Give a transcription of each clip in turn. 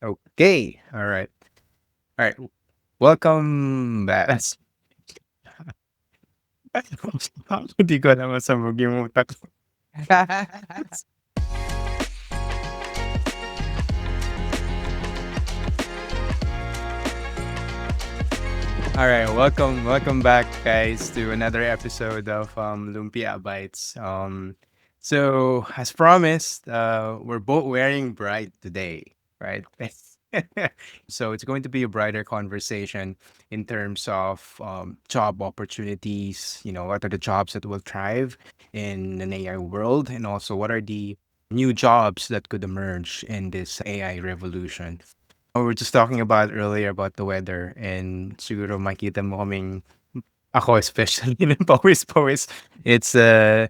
Okay. All right. All right. Welcome back. Hindi ko alam masabog yung utak ko. All right. Welcome back, guys, to another episode of Lumpia Bytes. So as promised, we're both wearing bright today, right? So it's going to be a brighter conversation in terms of job opportunities. What are the jobs that will thrive in an AI world, and also what are the new jobs that could emerge in this AI revolution. We were just talking about earlier about the weather, and siguro makita mo kaming ako especially ng pawis-pawis. It's the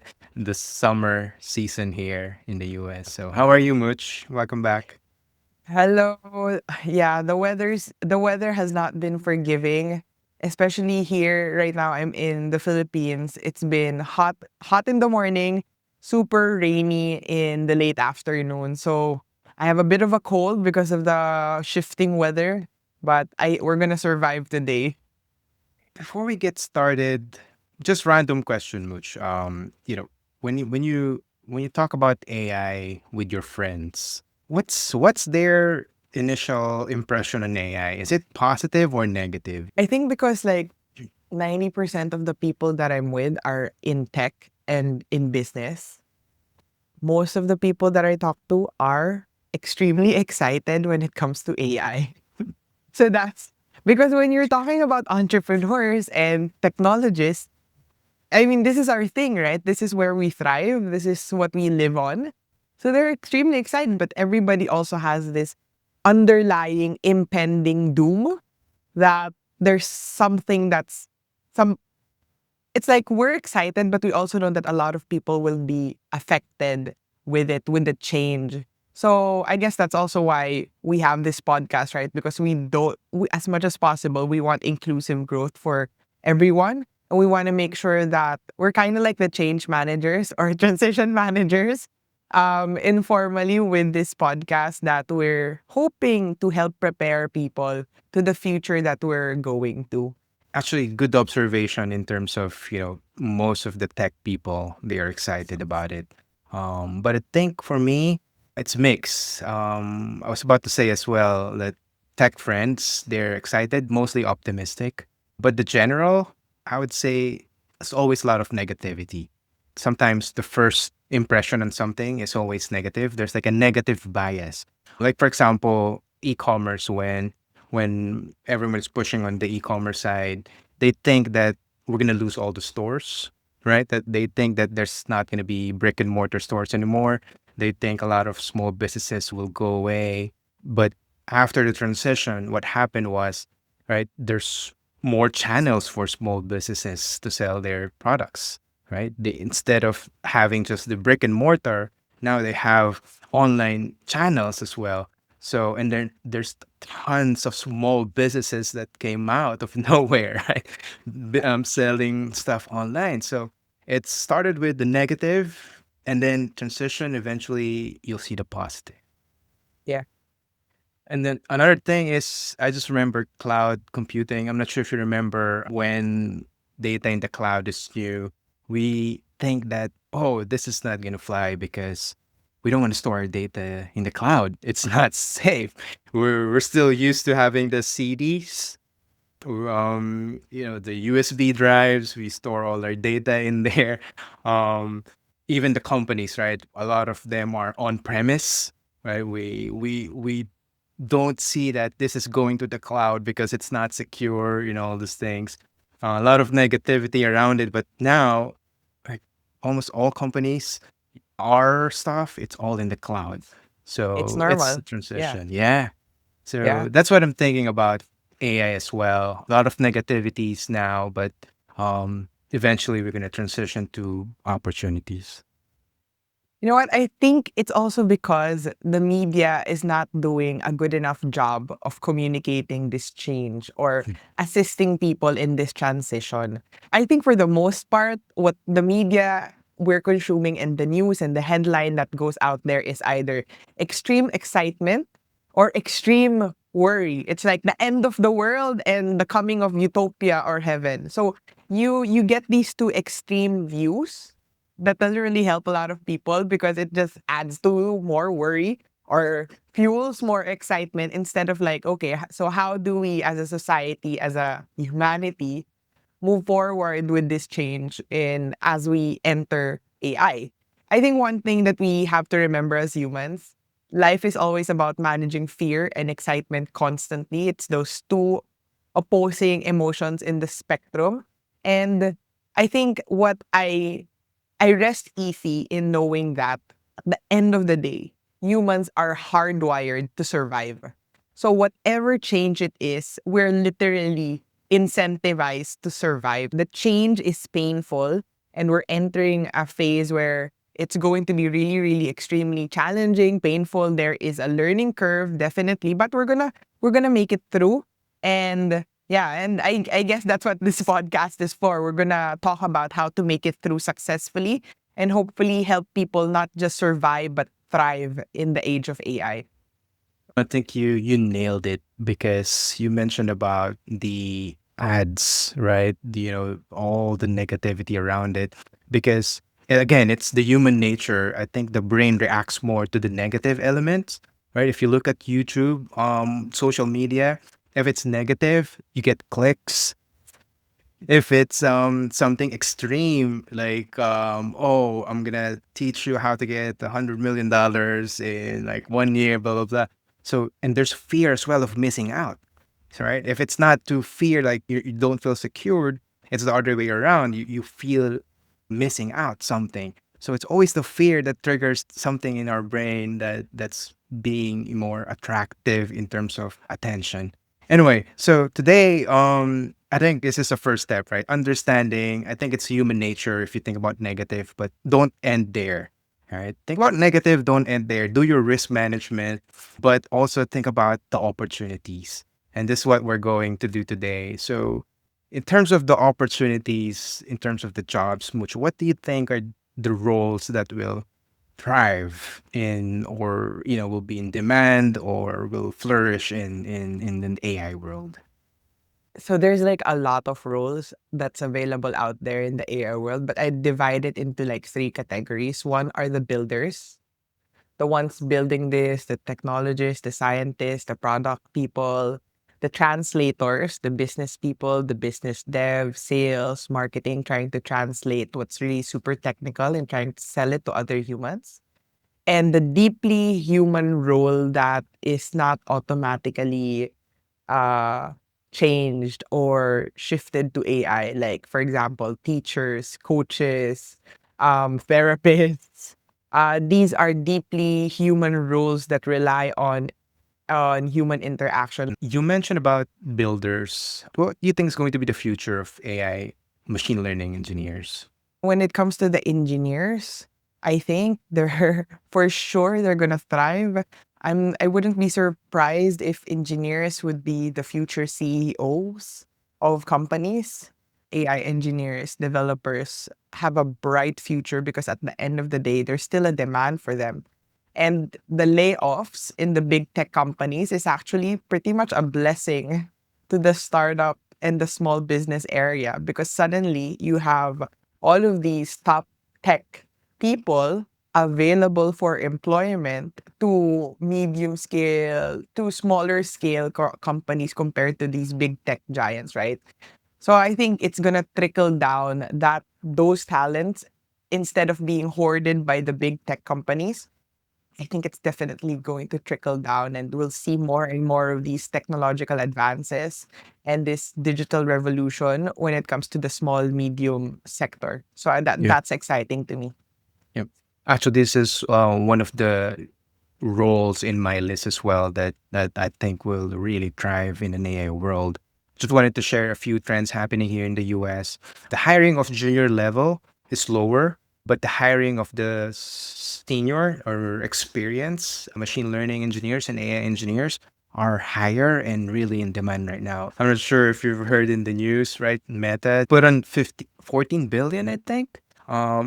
summer season here in the US. So how are you, Mooch? Welcome back. Hello. Yeah, the weather has not been forgiving, especially here right now. I'm in the Philippines. It's been hot in the morning, super rainy in the late afternoon. So I have a bit of a cold because of the shifting weather, but I we're gonna survive today. Before we get started, just random question, Mooch. When you talk about AI with your friends, what's their initial impression on AI? Is it positive or negative? I think because like 90% of the people that I'm with are in tech and in business. Most of the people that I talk to are extremely excited when it comes to AI. So that's because when you're talking about entrepreneurs and technologists, I mean, this is our thing, right? This is where we thrive. This is what we live on. So they're extremely excited, but everybody also has this underlying impending doom that there's something that's some it's like we're excited, but we also know that a lot of people will be affected with it, with the change. So I guess that's also why we have this podcast, right? Because as much as possible, we want inclusive growth for everyone. And we want to make sure that we're kind of like the change managers or transition managers informally with this podcast that we're hoping to help prepare people to the future that we're going to. Actually, good observation in terms of, most of the tech people, they are excited about it. But I think for me, it's mixed. I was about to say as well that tech friends, they're excited, mostly optimistic. But the general, I would say, there's always a lot of negativity. Sometimes the first impression on something is always negative. There's like a negative bias. Like for example, e-commerce when everyone's pushing on the e-commerce side, they think that we're gonna lose all the stores, right? That they think that there's not gonna be brick and mortar stores anymore. They think a lot of small businesses will go away. But after the transition, what happened was, right, there's more channels for small businesses to sell their products, right? Instead of having just the brick and mortar, now they have online channels as well. So, and then there's tons of small businesses that came out of nowhere, right? Selling stuff online. So it started with the negative and then transition. Eventually, you'll see the positive. Yeah. And then another thing is, I just remember cloud computing. I'm not sure if you remember when data in the cloud is new. We think that, oh, this is not going to fly because we don't want to store our data in the cloud. It's not safe. We're still used to having the CDs, the USB drives. We store all our data in there. Um, Even the companies, right? A lot of them are on premise, right? We don't see that this is going to the cloud because it's not secure, all these things. A lot of negativity around it, but now, like almost all companies, our stuff, it's all in the cloud. It's So it's a normal. Yeah. transition. Yeah. So Yeah. that's what I'm thinking about AI as well. A lot of negativities now, but eventually we're going to transition to opportunities. You know what? I think it's also because the media is not doing a good enough job of communicating this change or assisting people in this transition. I think for the most part, what the media we're consuming and the news and the headline that goes out there is either extreme excitement or extreme worry. It's like the end of the world and the coming of utopia or heaven. So you get these two extreme views that doesn't really help a lot of people because it just adds to more worry or fuels more excitement instead of like, okay, so how do we as a society, as a humanity, move forward with this change in as we enter AI? I think one thing that we have to remember as humans, life is always about managing fear and excitement constantly. It's those two opposing emotions in the spectrum. And I think I rest easy in knowing that at the end of the day, humans are hardwired to survive. So whatever change it is, we're literally incentivized to survive. The change is painful, and we're entering a phase where it's going to be really, really extremely challenging, painful. There is a learning curve, definitely, but we're gonna make it through. And yeah, and I guess that's what this podcast is for. We're gonna talk about how to make it through successfully and hopefully help people not just survive but thrive in the age of AI. I think you nailed it because you mentioned about the ads, right? All the negativity around it. Because again, it's the human nature. I think the brain reacts more to the negative elements, right? If you look at YouTube, social media, if it's negative, you get clicks. If it's something extreme like oh, I'm gonna teach you how to get $100 million in like 1 year, blah blah blah. So, and there's fear as well of missing out. So, right, if it's not to fear like you don't feel secured, it's the other way around. You feel missing out something. So it's always the fear that triggers something in our brain that's being more attractive in terms of attention. Anyway, so today, I think this is a first step, right? Understanding. I think it's human nature if you think about negative, but don't end there. All right. Think about negative, don't end there. Do your risk management, but also think about the opportunities. And this is what we're going to do today. So, in terms of the opportunities, in terms of the jobs, Mooch, what do you think are the roles that will thrive in, or will be in demand or will flourish in an AI world? So there's like a lot of roles that's available out there in the AI world, but I divide it into like three categories. One are the builders, the ones building this, the technologists, the scientists, the product people, the translators, the business people, the business dev, sales, marketing, trying to translate what's really super technical and trying to sell it to other humans. And the deeply human role that is not automatically uh, changed or shifted to AI, like, for example, teachers, coaches, therapists. These are deeply human roles that rely on human interaction. You mentioned about builders. What do you think is going to be the future of AI machine learning engineers? When it comes to the engineers, I think they're for sure they're gonna thrive. I wouldn't be surprised if engineers would be the future CEOs of companies. AI engineers, developers have a bright future because at the end of the day, there's still a demand for them. And the layoffs in the big tech companies is actually pretty much a blessing to the startup and the small business area because suddenly you have all of these top tech people available for employment to medium scale to smaller scale companies compared to these big tech giants, right? So I think it's gonna trickle down that those talents, instead of being hoarded by the big tech companies, I think it's definitely going to trickle down and we'll see more and more of these technological advances and this digital revolution when it comes to the small medium sector. So Yep. that's exciting to me. Yep. Actually, this is one of the roles in my list as well that I think will really thrive in an AI world. Just wanted to share a few trends happening here in the US. The hiring of junior level is lower, but the hiring of the senior or experienced machine learning engineers and AI engineers are higher and really in demand right now. I'm not sure if you've heard in the news, right? Meta put on 14 billion, I think,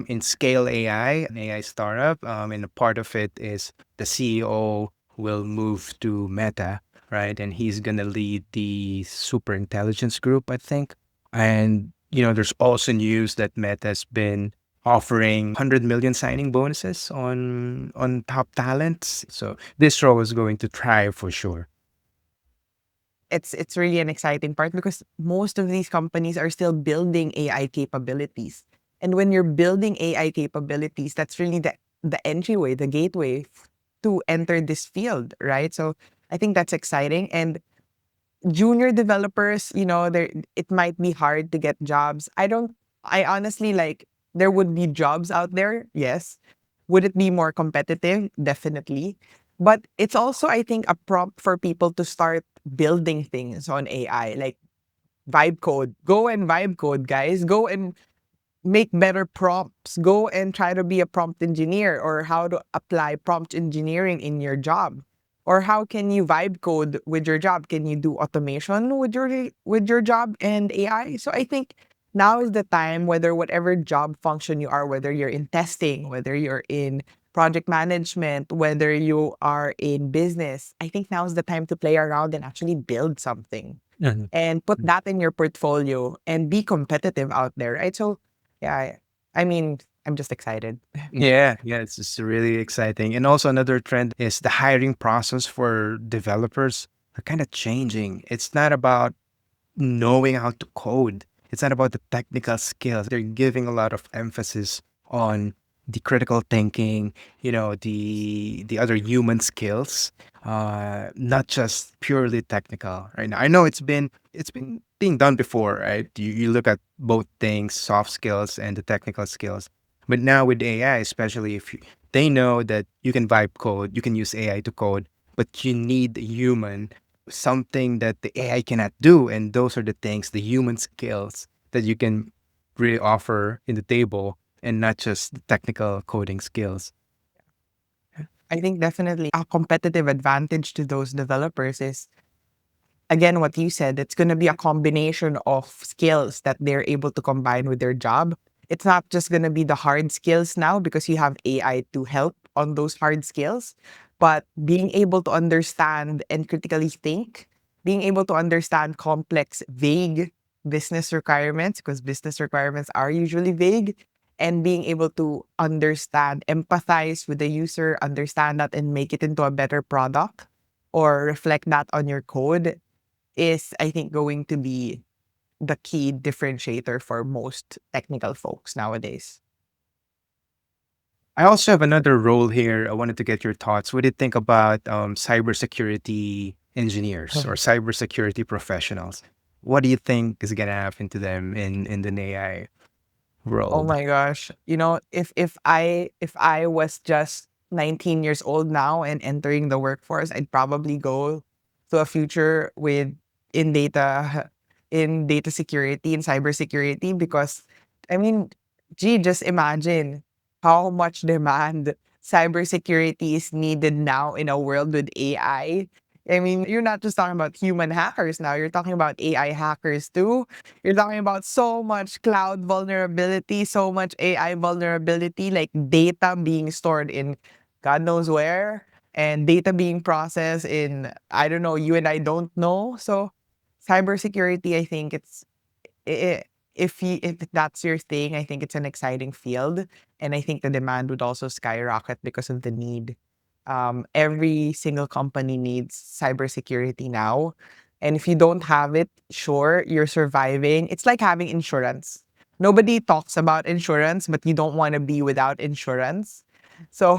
in Scale AI, an AI startup. And a part of it is the CEO will move to Meta, right? And he's gonna lead the super intelligence group, I think. And there's also news that Meta's been offering 100 million signing bonuses on top talents. So this role is going to thrive for sure. It's really an exciting part because most of these companies are still building AI capabilities. And when you're building AI capabilities, that's really the entryway, the gateway to enter this field, right? So I think that's exciting. And junior developers, there it might be hard to get jobs. I honestly like there would be jobs out there, yes. Would it be more competitive? Definitely. But it's also, I think, a prompt for people to start building things on AI, like vibe code. Go and vibe code, guys. Go and make better prompts. Go and try to be a prompt engineer or how to apply prompt engineering in your job. Or how can you vibe code with your job? Can you do automation with your job and AI? So I think now is the time, whether whatever job function you are, whether you're in testing, whether you're in project management, whether you are in business, I think now is the time to play around and actually build something Mhm. and put that in your portfolio and be competitive out there, right? So, yeah, I mean, I'm just excited. Yeah, yeah, it's just really exciting. And also another trend is the hiring process for developers are kind of changing. It's not about knowing how to code. It's not about the technical skills. They're giving a lot of emphasis on the critical thinking, the other human skills, not just purely technical. Right now, I know it's been being done before, right? You look at both things, soft skills and the technical skills. But now with AI, especially if they know that you can vibe code, you can use AI to code, but you need a human, something that the AI cannot do. And those are the things, the human skills that you can really offer in the table and not just the technical coding skills. I think definitely a competitive advantage to those developers is, again, what you said, it's going to be a combination of skills that they're able to combine with their job. It's not just going to be the hard skills now because you have AI to help on those hard skills, but being able to understand and critically think, being able to understand complex, vague business requirements, because business requirements are usually vague, and being able to understand, empathize with the user, understand that, and make it into a better product or reflect that on your code is, I think, going to be the key differentiator for most technical folks nowadays. I also have another role here. I wanted to get your thoughts. What do you think about cybersecurity engineers or cybersecurity professionals? What do you think is going to happen to them in the AI Oh world? my gosh. If I was just 19 years old now and entering the workforce, I'd probably go to a future with in data in data security and cybersecurity because I mean, gee, just imagine how much demand cybersecurity is needed now in a world with AI. I mean, you're not just talking about human hackers now, you're talking about AI hackers too. You're talking about so much cloud vulnerability, so much AI vulnerability, like data being stored in God knows where, and data being processed in, I don't know, you and I don't know. So, cybersecurity, I think I if that's your thing, I think it's an exciting field, and I think the demand would also skyrocket because of the need. Every single company needs cybersecurity now, and if you don't have it, sure, you're surviving. It's like having insurance. Nobody talks about insurance, but you don't want to be without insurance. So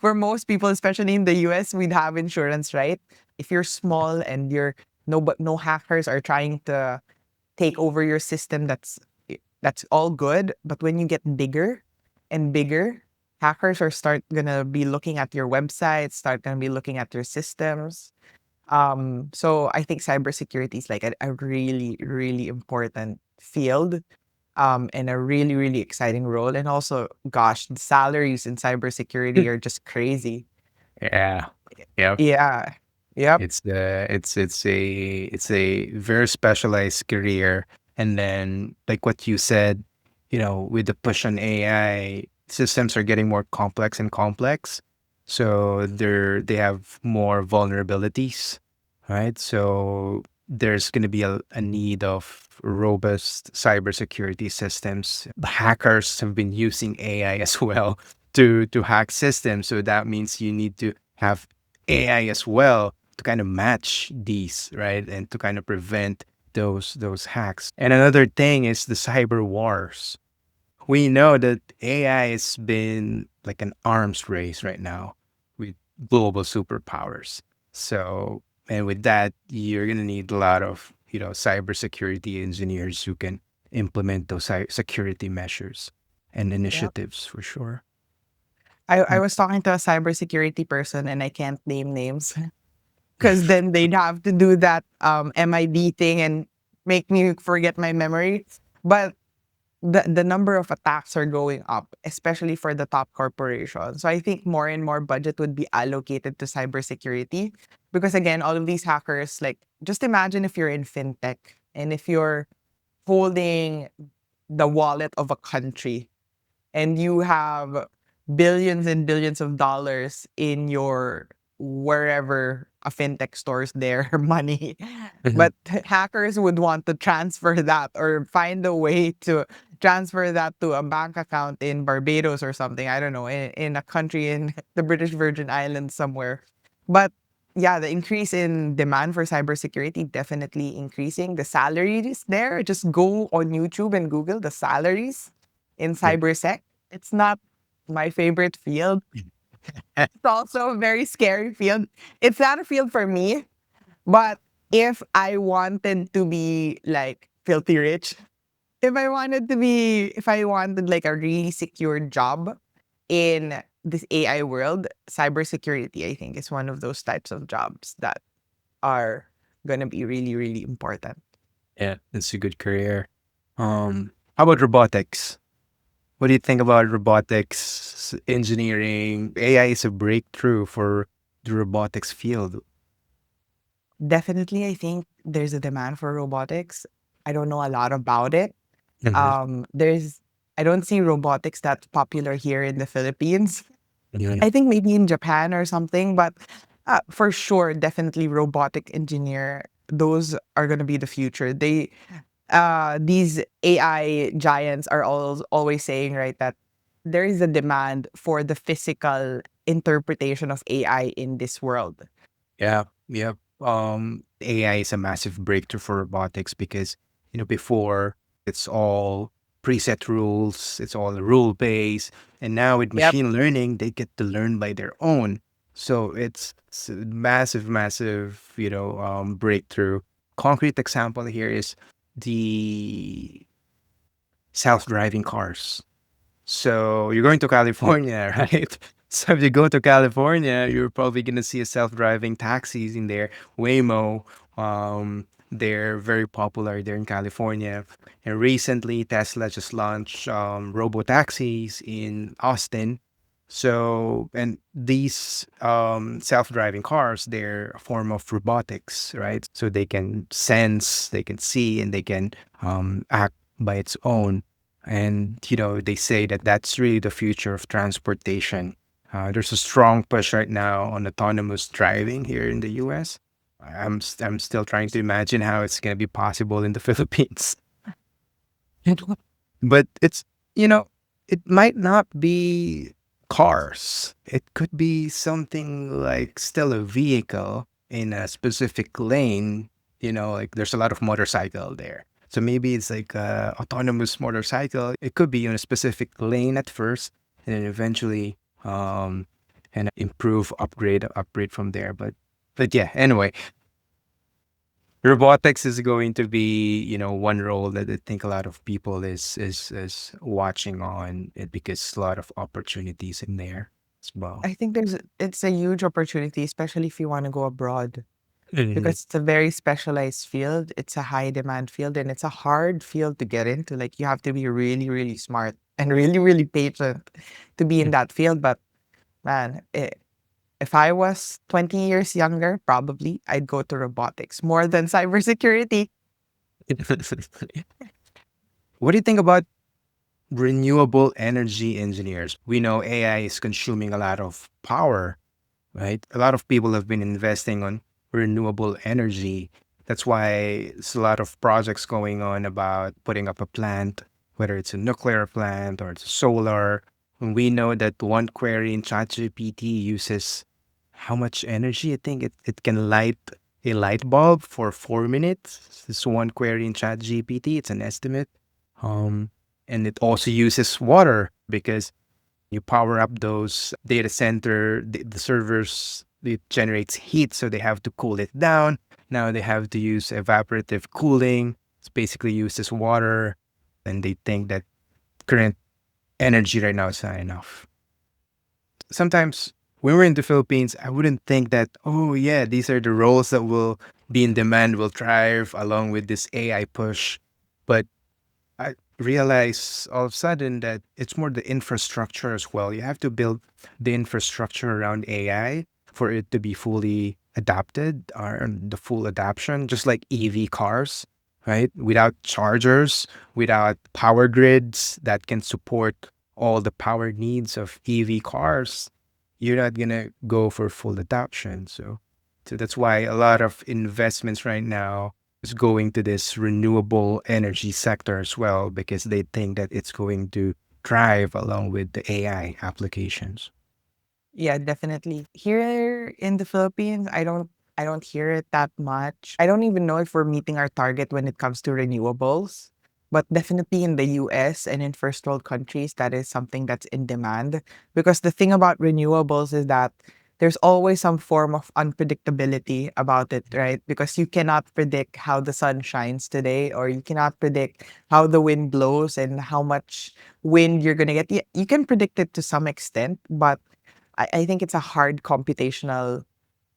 for most people, especially in the US, we'd have insurance, right? If you're small and no hackers are trying to take over your system, that's all good. But when you get bigger and bigger, hackers are start gonna be looking at your website, start gonna be looking at your systems. So I think cybersecurity is like a really, really important field, and a really, really exciting role. And also, gosh, the salaries in cybersecurity are just crazy. Yeah. Yeah. Yeah. Yep. It's a very specialized career. And then like what you said, with the push on AI, systems are getting more complex and complex. So they have more vulnerabilities, right? So there's going to be a need of robust cybersecurity systems. Hackers have been using AI as well to hack systems. So that means you need to have AI as well to kind of match these, right? And to kind of prevent those hacks. And another thing is the cyber wars. We know that AI has been like an arms race right now with global superpowers. So, and with that, you're going to need a lot of, cybersecurity engineers who can implement those security measures and Yep. initiatives for sure. I Mm. was talking to a cybersecurity person and I can't name names because then they'd have to do that MID thing and make me forget my memory. But the number of attacks are going up, especially for the top corporations. So I think more and more budget would be allocated to cybersecurity because again, all of these hackers, like just imagine if you're in fintech and if you're holding the wallet of a country and you have billions and billions of dollars in your wherever a fintech stores their money. Mhm. But hackers would want to transfer that or find a way to transfer that to a bank account in Barbados or something. I don't know, in a country in the British Virgin Islands somewhere. But yeah, the increase in demand for cybersecurity definitely increasing. The salaries there, just go on YouTube and Google the salaries in Yeah. cybersec. It's not my favorite field. It's also a very scary field. It's not a field for me, but if I wanted to be like filthy rich, if I wanted like a really secure job in this AI world, cybersecurity, I think, is one of those types of jobs that are gonna be really, really important. Yeah, it's a good career. How about robotics? What do you think about robotics, engineering? AI is a breakthrough for the robotics field. Definitely, I think there's a demand for robotics. I don't know a lot about it. Mhm. There's I don't see robotics that's popular here in the Philippines. Yeah. I think maybe in Japan or something, but for sure, definitely robotic engineer. Those are gonna be the future. These AI giants are always saying, right, that there is a demand for the physical interpretation of AI in this world. Yeah, yeah. AI is a massive breakthrough for robotics because, before it's all preset rules, it's all rule based, and now with Yep. machine learning, they get to learn by their own. So it's a massive, massive, breakthrough. Concrete example here is the self-driving cars. So you're going to California, right? So if you go to California, you're probably going to see a self-driving taxis in there. Waymo, they're very popular there in California. And recently, Tesla just launched robo taxis in Austin. So, and these self-driving cars, they're a form of robotics, right? So they can sense, they can see, and they can act by its own. And, they say that that's really the future of transportation. There's a strong push right now on autonomous driving here in the US. I'm still trying to imagine how it's going to be possible in the Philippines. But you know, it might not be cars. It could be something like still a vehicle in a specific lane. Like there's a lot of motorcycle there. So maybe it's like a autonomous motorcycle. It could be in a specific lane at first, and then eventually, and improve, upgrade from there. But yeah. Anyway, robotics is going to be, one role that I think a lot of people is watching on it because a lot of opportunities in there as well. I think it's a huge opportunity, especially if you want to go abroad, Mhm. because it's a very specialized field. It's a high demand field and it's a hard field to get into. Like you have to be really, really smart and really, really patient to be in that field. But man, if I was 20 years younger, probably I'd go to robotics more than cybersecurity. What do you think about renewable energy engineers. We know AI is consuming a lot of power, right? A lot of people have been investing on renewable energy. That's why there's a lot of projects going on about putting up a plant, whether it's a nuclear plant or it's solar. And we know that one query in ChatGPT uses how much energy? I think it can light a light bulb for 4 minutes. This one query in ChatGPT, it's an estimate. Um, and it also uses water because you power up those data center, the servers, it generates heat, so they have to cool it down. Now they have to use evaporative cooling. It's basically used as water, and they think that current energy right now is not enough. Sometimes when we're in the Philippines, I wouldn't think that, oh yeah, these are the roles that will be in demand, will thrive along with this AI push. But I realize all of a sudden that it's more the infrastructure as well. You have to build the infrastructure around AI for it to be fully adapted or the full adaption, just like EV cars, right? Without chargers, without power grids that can support all the power needs of EV cars, you're not gonna go for full adoption. So that's why a lot of investments right now is going to this renewable energy sector as well because they think that it's going to thrive along with the AI applications. Yeah, definitely. Here in the Philippines, I don't hear it that much. I don't even know if we're meeting our target when it comes to renewables. But definitely in the US and in first world countries, that is something that's in demand. Because the thing about renewables is that there's always some form of unpredictability about it, right? Because you cannot predict how the sun shines today, or you cannot predict how the wind blows and how much wind you're going to get. You can predict it to some extent, but I think it's a hard computational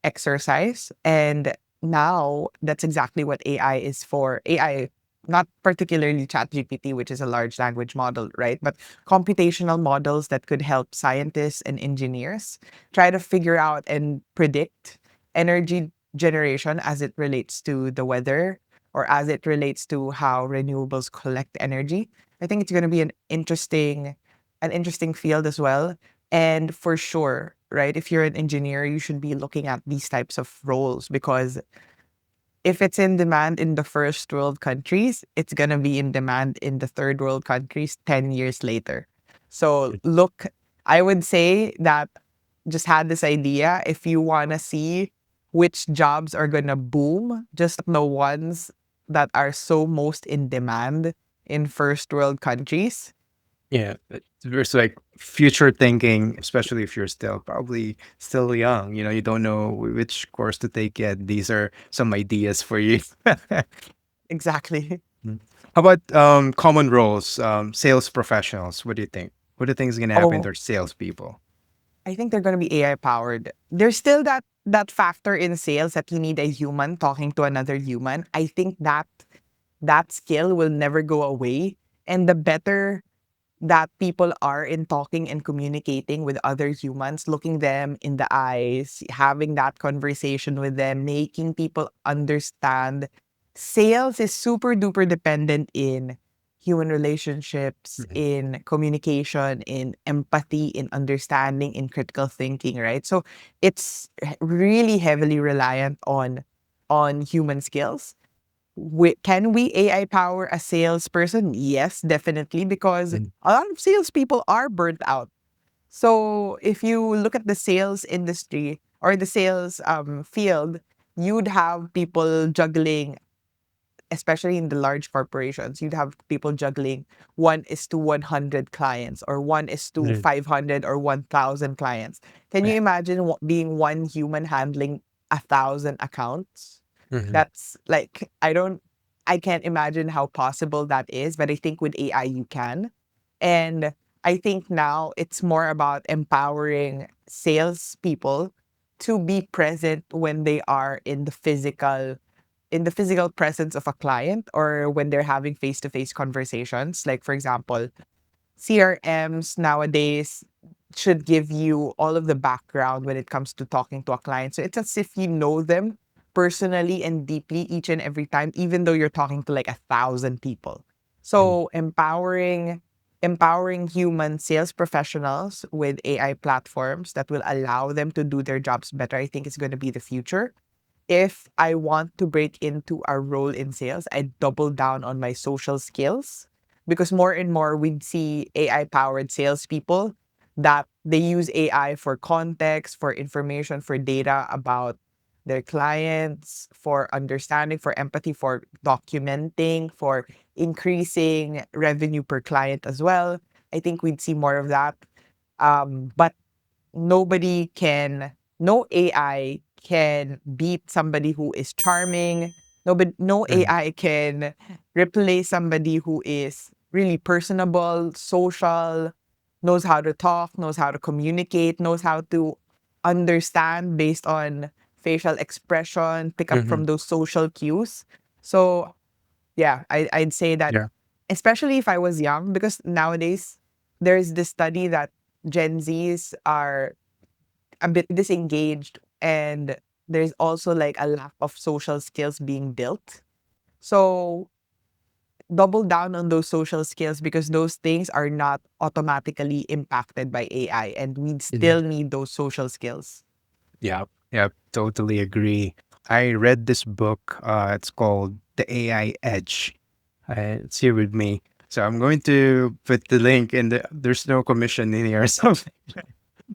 exercise. And now that's exactly what AI is for. AI, not particularly ChatGPT, which is a large language model, right? But computational models that could help scientists and engineers try to figure out and predict energy generation as it relates to the weather or as it relates to how renewables collect energy. I think it's going to be an interesting field as well. And for sure, right, if you're an engineer, you should be looking at these types of roles because if it's in demand in the first world countries, it's going to be in demand in the third world countries 10 years later. So, look, I would say that just had this idea. If you want to see which jobs are going to boom, just the ones that are so most in demand in first world countries. Yeah, there's like future thinking, especially if you're still probably still young. You don't know which course to take yet. These are some ideas for you. Exactly. Mm. How about common roles, sales professionals? What do you think? What do you think is going to happen to Oh, our salespeople? I think they're gonna be AI powered. There's still that factor in sales that you need a human talking to another human. I think that skill will never go away. And the better that people are in talking and communicating with other humans, looking them in the eyes, having that conversation with them, making people understand. Sales is super duper dependent in human relationships, Mhm. in communication, in empathy, in understanding, in critical thinking, right? So it's really heavily reliant on human skills. Can we AI power a salesperson? Yes, definitely, because Mm. a lot of salespeople are burnt out. So if you look at the sales industry or the sales field, you'd have people juggling, especially in the large corporations, you'd have people juggling 1:100 clients or 1:500 or 1,000 clients. Can you Yeah. imagine being one human handling 1,000 accounts? Mhm. That's like, I can't imagine how possible that is, but I think with AI you can. And I think now it's more about empowering salespeople to be present when they are in the physical presence of a client or when they're having face-to-face conversations. Like, for example, CRMs nowadays should give you all of the background when it comes to talking to a client. So it's as if you know them personally and deeply each and every time, even though you're talking to like 1,000 people. Mhm. So empowering human sales professionals with AI platforms that will allow them to do their jobs better, I think is going to be the future. If I want to break into a role in sales, I double down on my social skills because more and more we'd see AI powered salespeople that they use AI for context, for information, for data about their clients, for understanding, for empathy, for documenting, for increasing revenue per client as well. I think we'd see more of that. But nobody can, no AI can beat somebody who is charming. No Mhm. AI can replace somebody who is really personable, social, knows how to talk, knows how to communicate, knows how to understand based on facial expression, pick up Mhm. from those social cues. So yeah, I'd say that, Yeah. especially if I was young, because nowadays there's this study that Gen Zs are a bit disengaged and there's also like a lack of social skills being built. So double down on those social skills because those things are not automatically impacted by AI and we Mhm. still need those social skills. Yeah. Yeah. Totally agree. I read this book. It's called The AI Edge. It's here with me. So I'm going to put the link in the. There's no commission in here or something.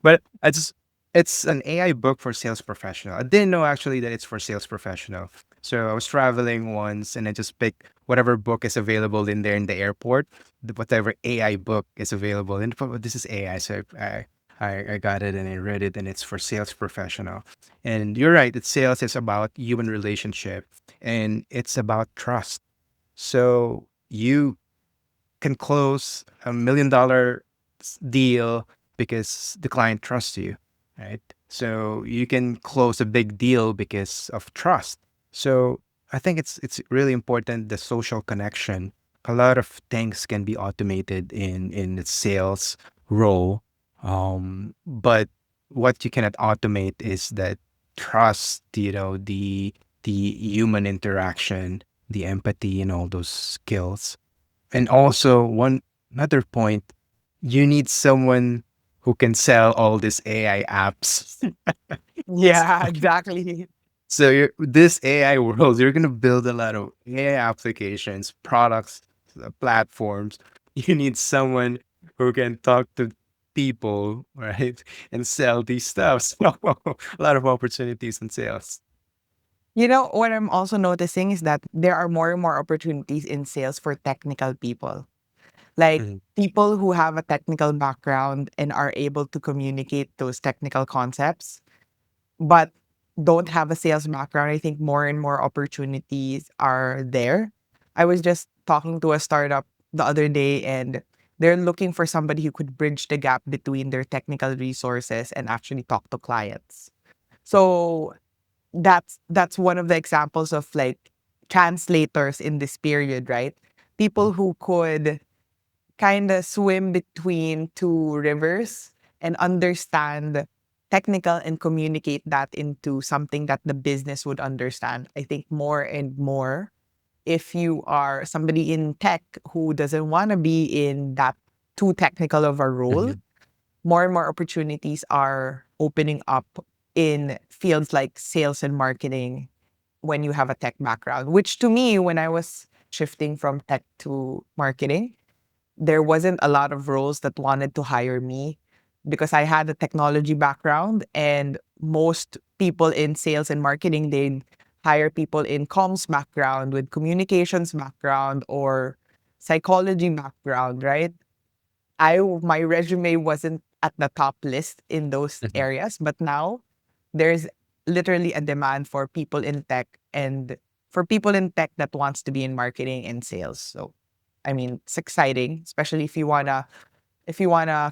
But it's an AI book for sales professional. I didn't know actually that it's for sales professional. So I was traveling once and I just picked whatever book is available in there in the airport, whatever AI book is available. And this is AI, so I got it and I read it, and it's for sales professional. And you're right, it's sales is about human relationship and it's about trust. So you can close $1 million deal because the client trusts you, right? So you can close a big deal because of trust. So I think it's really important the social connection. A lot of things can be automated in the sales role, but what you cannot automate is that trust. The human interaction, the empathy, and all those skills. And also one another point, you need someone who can sell all these AI apps. Yeah, exactly. So this AI world, you're gonna build a lot of AI applications, products, platforms. You need someone who can talk to people, right, and sell these stuff. So a lot of opportunities in sales. You know, what I'm also noticing is that there are more and more opportunities in sales for technical people. Like Mhm. people who have a technical background and are able to communicate those technical concepts, but don't have a sales background. I think more and more opportunities are there. I was just talking to a startup the other day and they're looking for somebody who could bridge the gap between their technical resources and actually talk to clients. So that's one of the examples of like translators in this period, right? People who could kind of swim between two rivers and understand technical and communicate that into something that the business would understand. I think more and more, if you are somebody in tech who doesn't want to be in that too technical of a role, Mhm. more and more opportunities are opening up in fields like sales and marketing when you have a tech background, which to me, when I was shifting from tech to marketing, there wasn't a lot of roles that wanted to hire me because I had a technology background and most people in sales and marketing, they'd hire people in comms background with communications background or psychology background, right? My resume wasn't at the top list in those Mhm. areas, but now there's literally a demand for people in tech and for people in tech that wants to be in marketing and sales. So I mean, it's exciting, especially if you wanna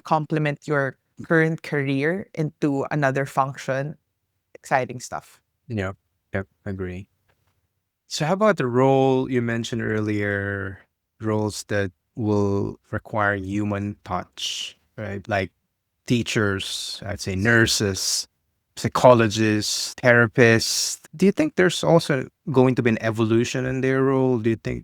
complement your current career into another function. Exciting stuff. Yep. Yep. Agree. So how about the role you mentioned earlier, roles that will require human touch, right? Like teachers, I'd say nurses, psychologists, therapists. Do you think there's also going to be an evolution in their role? Do you think?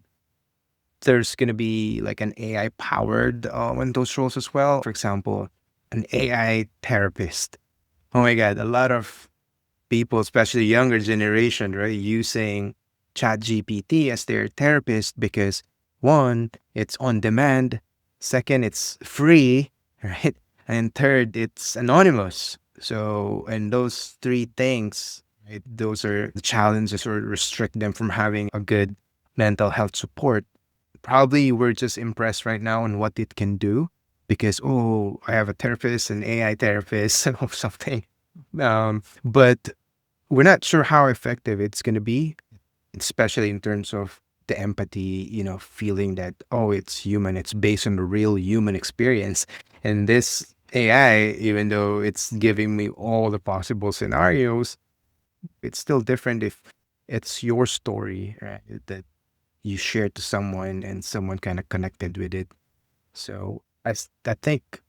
there's going to be like an AI powered in those roles as well. For example, an AI therapist. Oh my God, a lot of people, especially younger generation, right, using Chat GPT as their therapist because one, it's on demand. Second, it's free, right? And third, it's anonymous. So, and those three things, right, those are the challenges or restrict them from having a good mental health support. Probably we're just impressed right now on what it can do because, oh, I have a therapist, an AI therapist, or something. But we're not sure how effective it's going to be, especially in terms of the empathy, feeling that, oh, it's human, it's based on the real human experience. And this AI, even though it's giving me all the possible scenarios, it's still different if it's your story, right? That you shared to someone and someone kind of connected with it. So I think,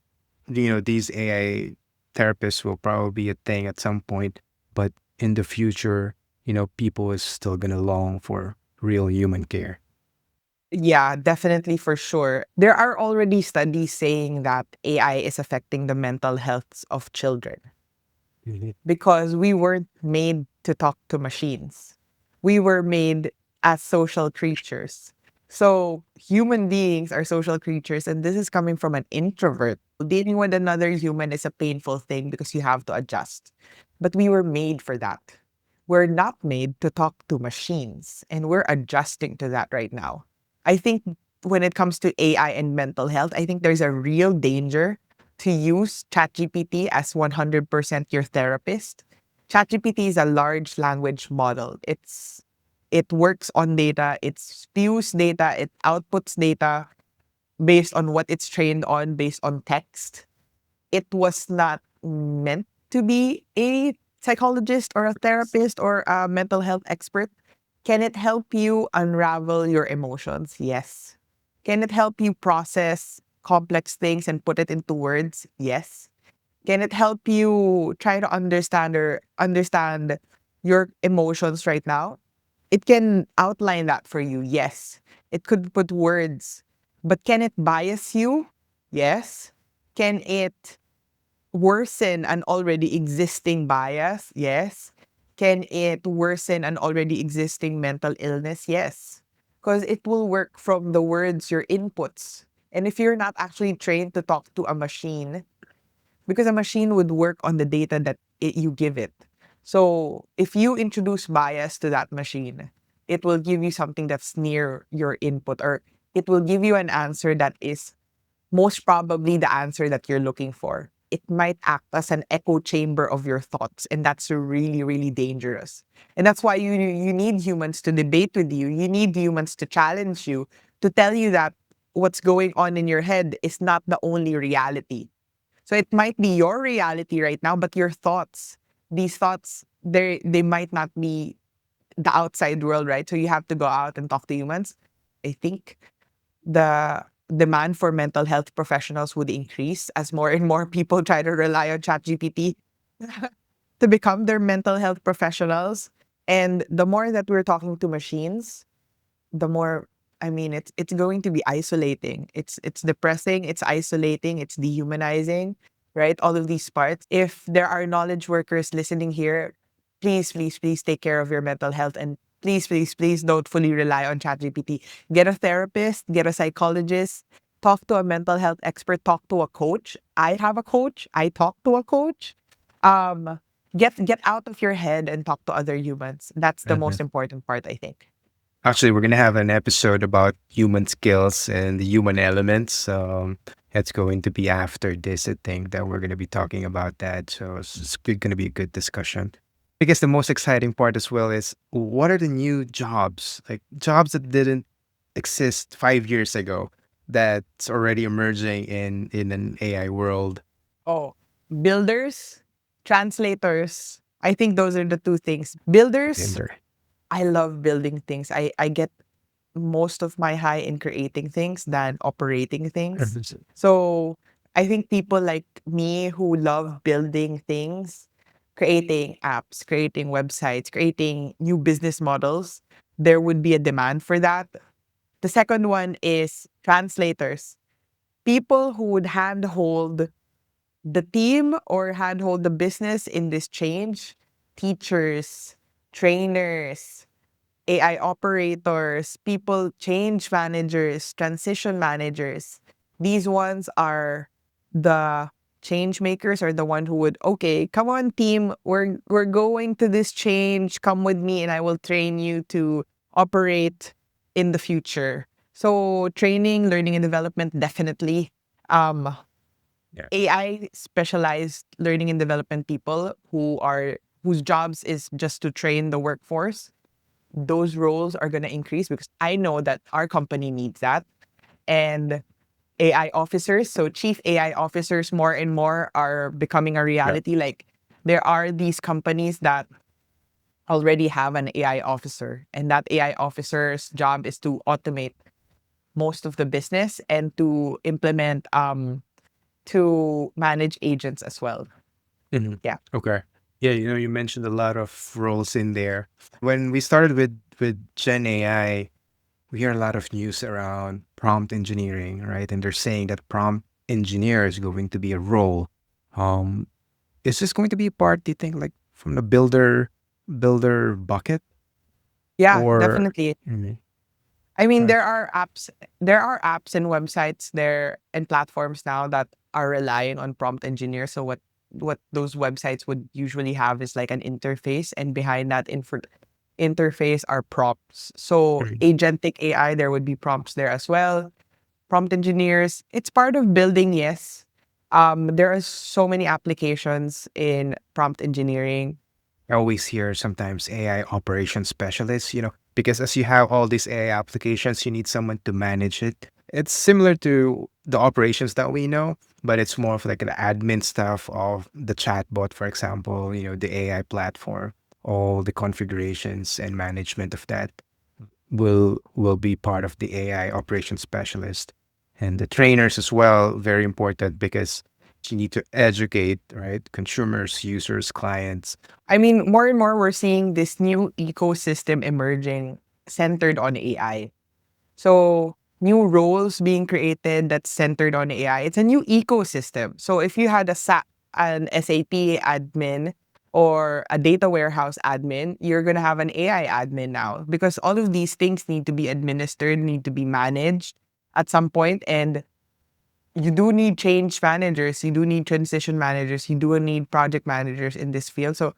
these AI therapists will probably be a thing at some point, but in the future, people is still going to long for real human care. Yeah, definitely for sure. There are already studies saying that AI is affecting the mental health of children Mhm. because we weren't made to talk to machines. We were made as social creatures. So human beings are social creatures, and this is coming from an introvert. Dealing with another human is a painful thing because you have to adjust. But we were made for that. We're not made to talk to machines, and we're adjusting to that right now. I think when it comes to AI and mental health, I think there's a real danger to use ChatGPT as 100% your therapist. ChatGPT is a large language model. It works on data, it spews data, it outputs data based on what it's trained on, based on text. It was not meant to be a psychologist or a therapist or a mental health expert. Can it help you unravel your emotions? Yes. Can it help you process complex things and put it into words? Yes. Can it help you try to understand your emotions right now? It can outline that for you. Yes. It could put words. But can it bias you? Yes. Can it worsen an already existing bias? Yes. Can it worsen an already existing mental illness? Yes. Because it will work from the words, your inputs. And if you're not actually trained to talk to a machine, because a machine would work on the data that you give it. So if you introduce bias to that machine, it will give you something that's near your input, or it will give you an answer that is most probably the answer that you're looking for. It might act as an echo chamber of your thoughts, and that's really, really dangerous. And that's why you need humans to debate with you. You need humans to challenge you, to tell you that what's going on in your head is not the only reality. So it might be your reality right now, but your thoughts, these thoughts, they might not be the outside world, right? So you have to go out and talk to humans. I think the demand for mental health professionals would increase as more and more people try to rely on ChatGPT to become their mental health professionals. And the more that we're talking to machines, the more, I mean, it's going to be isolating. It's depressing, it's isolating, it's dehumanizing, right? All of these parts. If there are knowledge workers listening here, please, please, please take care of your mental health, and please, please, please don't fully rely on ChatGPT. Get a therapist, get a psychologist, talk to a mental health expert, talk to a coach. I have a coach. I talk to a coach. Um, get out of your head and talk to other humans. That's the most Mhm. important part, I think. Actually, we're going to have an episode about human skills and the human elements. It's going to be after this, I think, that we're going to be talking about that. So it's going to be a good discussion. I guess the most exciting part as well is what are the new jobs, like jobs that didn't exist 5 years ago that's already emerging in an AI world. Oh, builders, translators. I think those are the two things. Builders, Tinder. I love building things. I get most of my high in creating things than operating things. So I think people like me who love building things, creating apps, creating websites, creating new business models, there would be a demand for that. The second one is translators, people who would handhold the team or handhold the business in this change. Teachers, trainers, AI operators, people change managers, transition managers. These ones are the change makers, or the one who would, okay, come on team, we're going to this change, come with me and I will train you to operate in the future. So training, learning and development, definitely. Um Yeah. AI specialized learning and development people whose jobs is just to train the workforce, those roles are going to increase because I know that our company needs that. And AI officers, so chief AI officers, more and more are becoming a Yeah. reality. Like there are these companies that already have an AI officer, and that AI officer's job is to automate most of the business and to implement to manage agents as well. Mhm. Yeah. Okay. Yeah, you mentioned a lot of roles in there. When we started with Gen AI, we hear a lot of news around prompt engineering, right? And they're saying that prompt engineer is going to be a role. Um, is this going to be a part, do you think, like from the builder bucket? Yeah, Or definitely. Mhm. I mean, Okay. there are apps and websites there and platforms now that are relying on prompt engineers. So what those websites would usually have is like an interface, and behind that interface are prompts. So Mhm. agentic AI, there would be prompts there as well. Prompt engineers, it's part of building, yes. There are so many applications in prompt engineering. I always hear sometimes AI operations specialists, because as you have all these AI applications, you need someone to manage it. It's similar to the operations that we know, but it's more of like an admin stuff of the chatbot, for example, the AI platform, all the configurations and management of that will be part of the AI operations specialist. And the trainers as well, very important because you need to educate, right? Consumers, users, clients. I mean, more and more we're seeing this new ecosystem emerging centered on AI. So new roles being created that's centered on AI. It's a new ecosystem. So if you had an SAP admin or a data warehouse admin, you're gonna have an AI admin now, because all of these things need to be administered, need to be managed at some point, and you do need change managers, you do need transition managers, you do need project managers in this field. So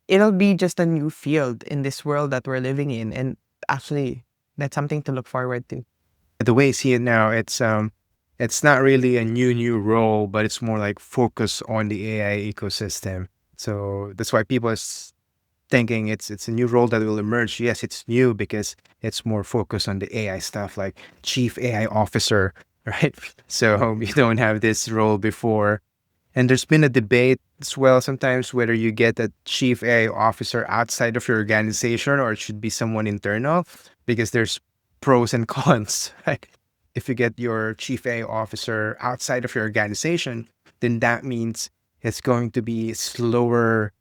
it'll be just a new field in this world that we're living in, and actually that's something to look forward to. The way I see it now, it's not really a new role, but it's more like focus on the AI ecosystem. So that's why people is thinking it's a new role that will emerge. Yes, it's new because it's more focused on the AI stuff, like chief AI officer, right? So you don't have this role before. And there's been a debate as well sometimes whether you get a chief AI officer outside of your organization or it should be someone internal, because there's pros and cons, right? If you get your chief AI officer outside of your organization, then that means it's going to be slower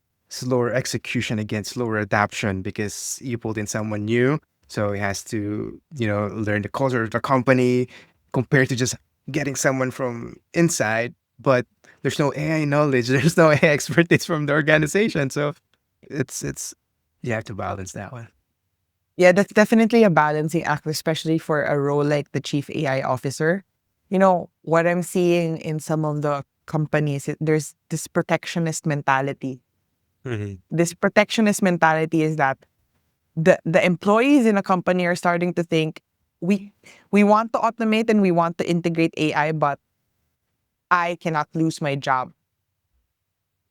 execution, again, slower adoption, because you pulled in someone new. So he has to, learn the culture of the company compared to just getting someone from inside. But there's no AI knowledge. There's no AI expertise from the organization. So it's you have to balance that one. Yeah, that's definitely a balancing act, especially for a role like the chief AI officer. You know, what I'm seeing in some of the companies, there's this protectionist mentality. Mhm. This protectionist mentality is that the employees in a company are starting to think, we we want to automate and we want to integrate AI, but I cannot lose my job.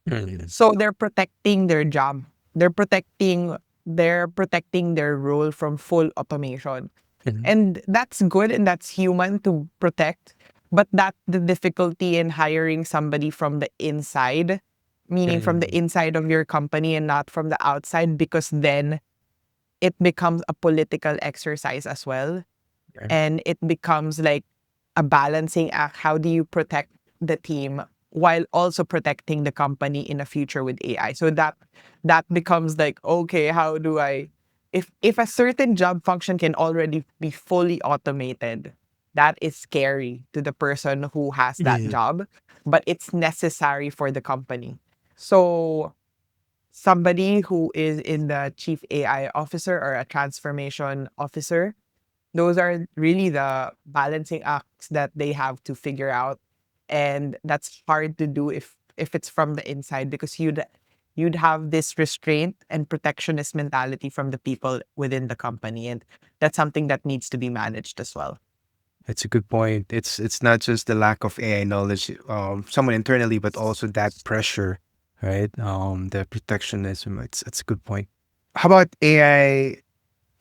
Mhm. So they're protecting their job. They're protecting their role from full automation. Mhm. And that's good and that's human to protect. But that's the difficulty in hiring somebody from the inside, meaning from the Mhm. inside of your company and not from the outside, because then it becomes a political exercise as well. Right. And it becomes like a balancing act. How do you protect the team while also protecting the company in the future with AI? So that becomes like, okay, how do I if a certain job function can already be fully automated, that is scary to the person who has that Yeah. job, but it's necessary for the company. So somebody who is in the chief AI officer or a transformation officer, those are really the balancing acts that they have to figure out. And that's hard to do if it's from the inside, because you'd have this restraint and protectionist mentality from the people within the company. And that's something that needs to be managed as well. That's a good point. It's not just the lack of AI knowledge, someone internally, but also that pressure, right? The protectionism. It's a good point. How about AI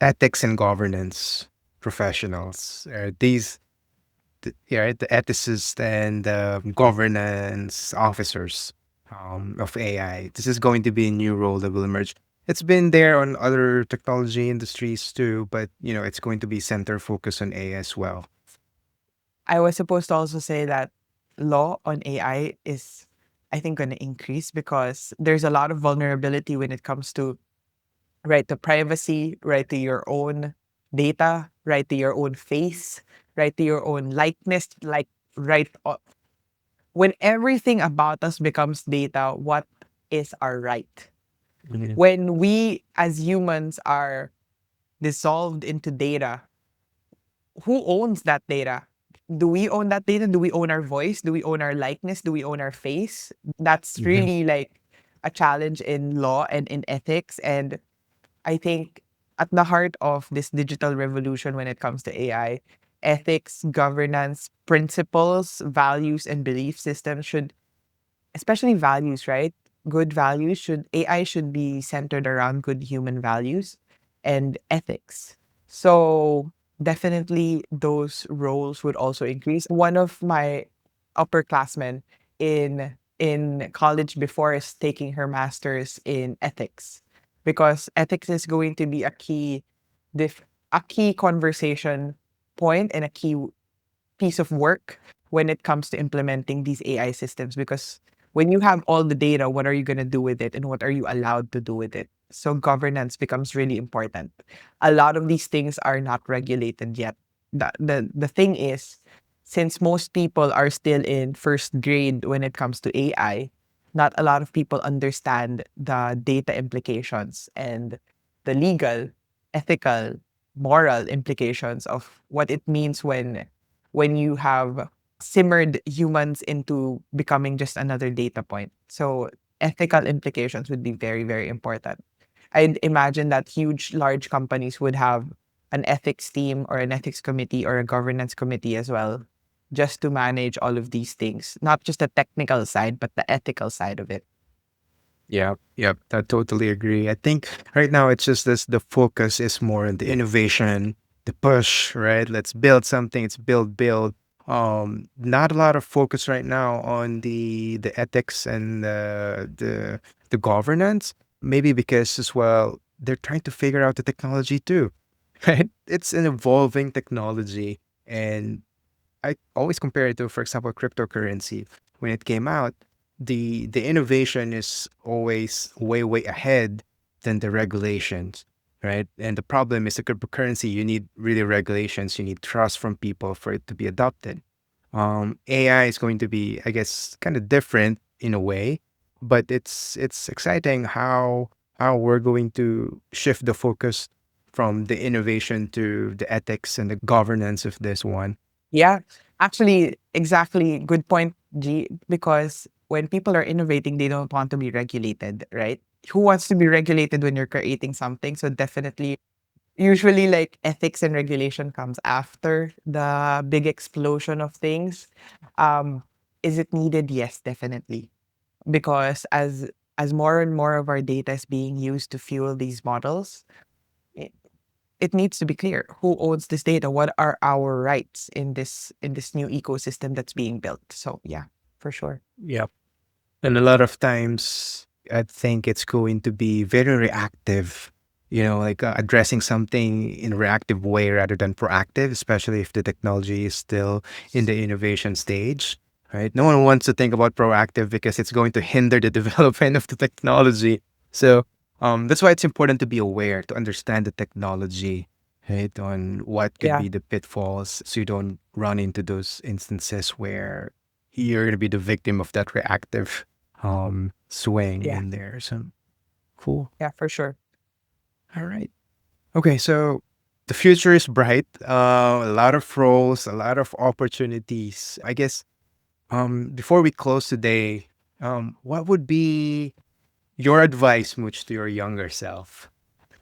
ethics and governance professionals? Yeah, right, the ethicists and governance officers of AI. This is going to be a new role that will emerge. It's been there on other technology industries too, but it's going to be center focus on AI as well. I was supposed to also say that law on AI is, I think, going to increase because there's a lot of vulnerability when it comes to right to privacy, right to your own data, right to your own face, right to your own likeness, like right when everything about us becomes data, what is our right? Mhm. When we as humans are dissolved into data, who owns that data? Do we own that data? Do we own our voice? Do we own our likeness? Do we own our face? That's Mhm. really like a challenge in law and in ethics. And I think at the heart of this digital revolution when it comes to AI, ethics, governance, principles, values, and belief systems should, especially values, right? Good values should, AI should be centered around good human values and ethics. So definitely those roles would also increase. One of my upperclassmen in college before is taking her master's in ethics, because ethics is going to be a key conversation point and a key piece of work when it comes to implementing these AI systems, because when you have all the data, what are you going to do with it and what are you allowed to do with it? So governance becomes really important. A lot of these things are not regulated yet. The thing is, since most people are still in first grade when it comes to AI, not a lot of people understand the data implications and the legal, ethical, moral implications of what it means when you have simmered humans into becoming just another data point. So ethical implications would be very, very important. I'd imagine that large companies would have an ethics team or an ethics committee or a governance committee as well, just to manage all of these things, not just the technical side, but the ethical side of it. Yeah, yep, I totally agree. I think right now it's just this the focus is more on the innovation, the push, right? Let's build something, it's build. Not a lot of focus right now on the ethics and the governance. Maybe because as well, they're trying to figure out the technology too. Right? It's an evolving technology. And I always compare it to, for example, cryptocurrency. When it came out, the innovation is always way ahead than the regulations, right? And the problem is the cryptocurrency. You need really regulations. You need trust from people for it to be adopted. AI is going to be, I guess, kind of different in a way, but it's exciting how we're going to shift the focus from the innovation to the ethics and the governance of this one. Yeah, actually, exactly. Good point, G. Because when people are innovating, they don't want to be regulated, right? Who wants to be regulated when you're creating something? So definitely, usually like ethics and regulation comes after the big explosion of things. Um, is it needed? Yes, definitely. Because as more and more of our data is being used to fuel these models, it needs to be clear who owns this data, what are our rights in this new ecosystem that's being built. So yeah, for sure. Yep. And a lot of times, I think it's going to be very reactive, like addressing something in a reactive way rather than proactive, especially if the technology is still in the innovation stage, right? No one wants to think about proactive because it's going to hinder the development of the technology. So That's why it's important to be aware, to understand the technology, right? On what could Yeah. be the pitfalls, so you don't run into those instances where you're gonna be the victim of that reactive swing Yeah. in there. So cool. Yeah, for sure. All right. Okay, so the future is bright. A lot of roles, a lot of opportunities. I guess before we close today, what would be your advice, Mooch, to your younger self?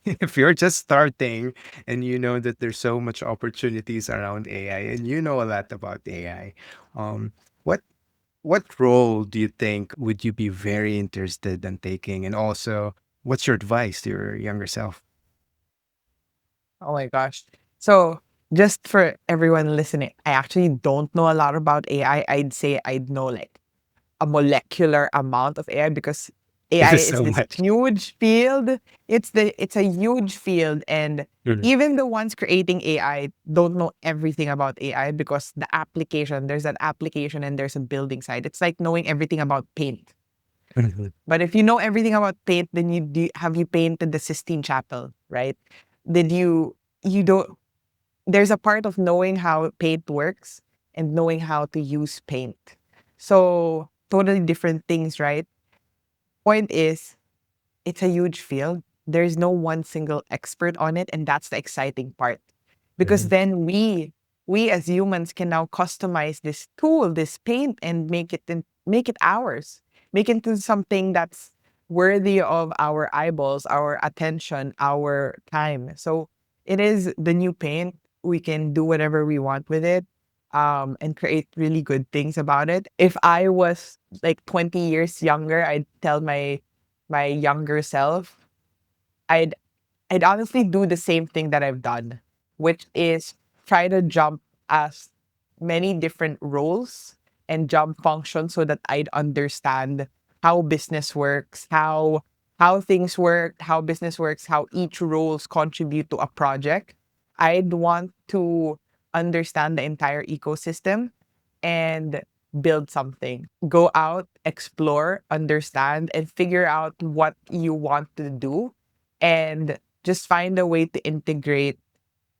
If you're just starting and you know that there's so much opportunities around AI and you know a lot about AI, um, what what role do you think would you be very interested in taking? And also, what's your advice to your younger self? Oh my gosh. So, just for everyone listening, I actually don't know a lot about AI. I'd say I'd know like a molecular amount of AI because It AI is is so this much. huge field. It's a huge field, and Mhm. even the ones creating AI don't know everything about AI because there's an application and there's a building side. It's like knowing everything about paint. Mhm. But if you know everything about paint, then have you painted the Sistine Chapel, right? Did you don't there's a part of knowing how paint works and knowing how to use paint. So totally different things, right? Point is, it's a huge field. There's no one single expert on it, and that's the exciting part. Because Mhm. then we as humans can now customize this tool, this paint, and make it ours. Make it into something that's worthy of our eyeballs, our attention, our time. So it is the new paint. We can do whatever we want with it. And create really good things about it. If I was like 20 years younger, I'd tell my younger self, I'd I'd honestly do the same thing that I've done, which is try to jump as many different roles and job functions so that I'd understand how business works, how things work, how business works, how each roles contribute to a project. I'd want to understand the entire ecosystem and build something. Go out, explore, understand, and figure out what you want to do and just find a way to integrate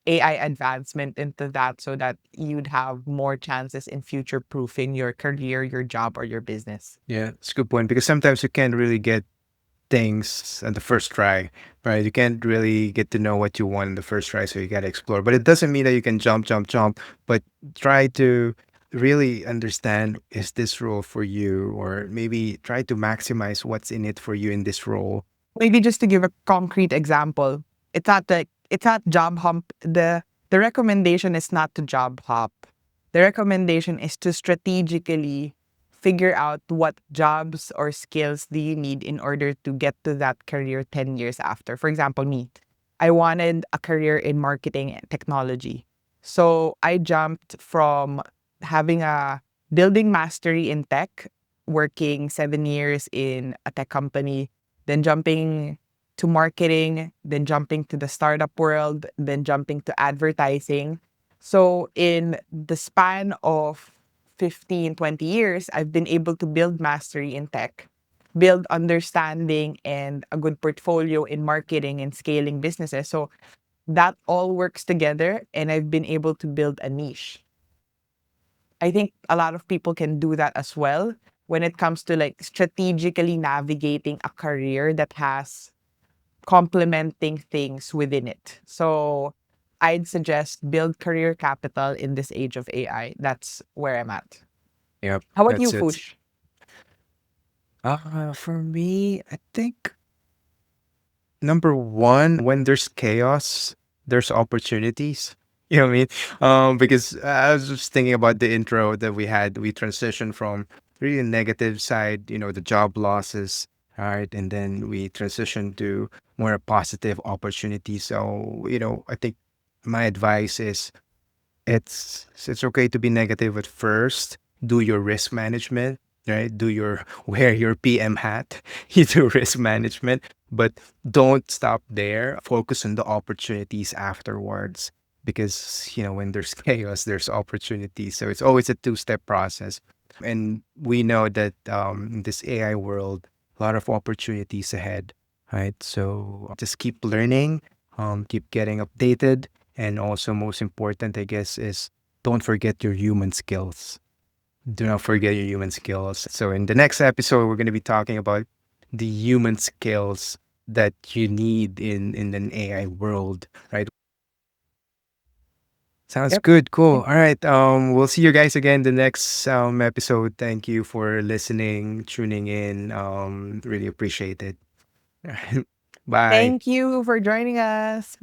AI advancement into that so that you'd have more chances in future proofing your career, your job, or your business. Yeah, it's a good point because sometimes you can't really get things at the first try, right? You can't really get to know what you want in the first try, so you got to explore. But it doesn't mean that you can jump, jump, jump, but try to really understand, is this role for you? Or maybe try to maximize what's in it for you in this role. Maybe just to give a concrete example, it's not job hump. The recommendation is not to job hop. The recommendation is to strategically figure out what jobs or skills do you need in order to get to that career 10 years after. For example, me, I wanted a career in marketing and technology. So I jumped from having a building mastery in tech, working 7 years in a tech company, then jumping to marketing, then jumping to the startup world, then jumping to advertising. So in the span of 15, 20 years, I've been able to build mastery in tech, build understanding and a good portfolio in marketing and scaling businesses. So that all works together and I've been able to build a niche. I think a lot of people can do that as well when it comes to like strategically navigating a career that has complementing things within it. So I'd suggest build career capital in this age of AI. That's where I'm at. Yep, How about you, that's it. Fush? For me, I think number one, when there's chaos, there's opportunities. You know what I mean? Because I was just thinking about the intro that we had. We transitioned from really negative side, the job losses, right? And then we transitioned to more positive opportunities. So, I think my advice is it's okay to be negative at first. Do your risk management, right? Wear your PM hat. You do risk management, but don't stop there. Focus on the opportunities afterwards because when there's chaos, there's opportunities. So it's always a two-step process. And we know that in this AI world, a lot of opportunities ahead. right? So just keep learning, keep getting updated, and also most important, I guess, is don't forget your human skills. Do not forget your human skills. So in the next episode, we're going to be talking about the human skills that you need in an AI world, right? Sounds Yep. good. Cool. All right. We'll see you guys again the next episode. Thank you for listening, tuning in. Really appreciate it. Bye. Thank you for joining us.